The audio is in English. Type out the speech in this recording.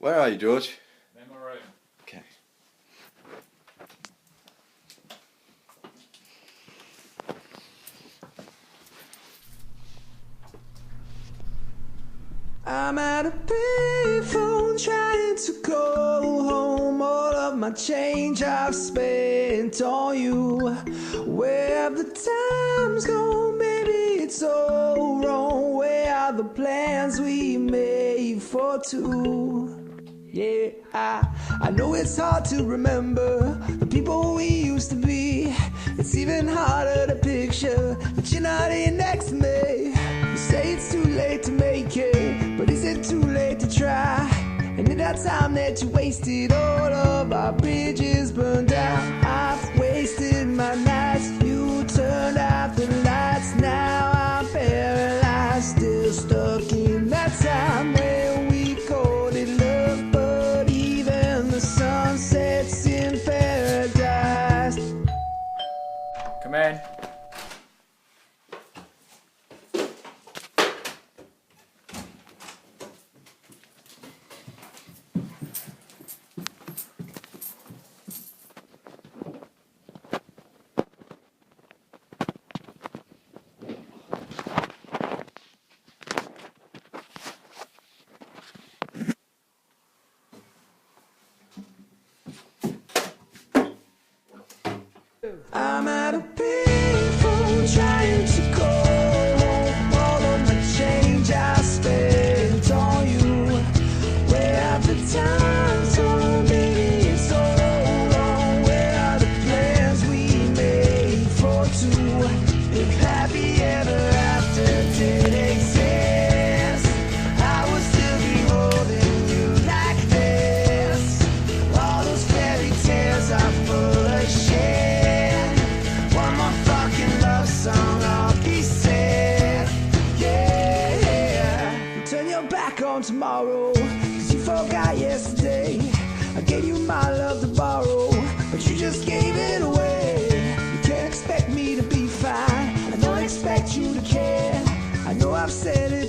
Where are you, George? In my room. Okay. I'm at a payphone trying to call home. All of my change I've spent on you. Where have the times gone, baby? It's all wrong. Where are the plans we made for two? Yeah, I know it's hard to remember the people we used to be. It's even harder to picture that you're not here next to me. You say it's too late to make it, but is it too late to try? And in that time that you wasted, all of our bridges burned out. I've wasted my nights, you turned out the lights. Now I'm paralyzed, still stuck in that time where we called it love. But even the sun sets in paradise. Come in. I'm at a payphone trying to call home. All of my change I spent on you. Where have the times gone, baby? It's all wrong. Where are the plans we made for two? If happy ever after did exist, I would still be holding you like this. All those fairy tales are full of shit. On tomorrow, cause you forgot yesterday. I gave you my love to borrow, but you just gave it away. You can't expect me to be fine, I don't expect you to care. I know I've said it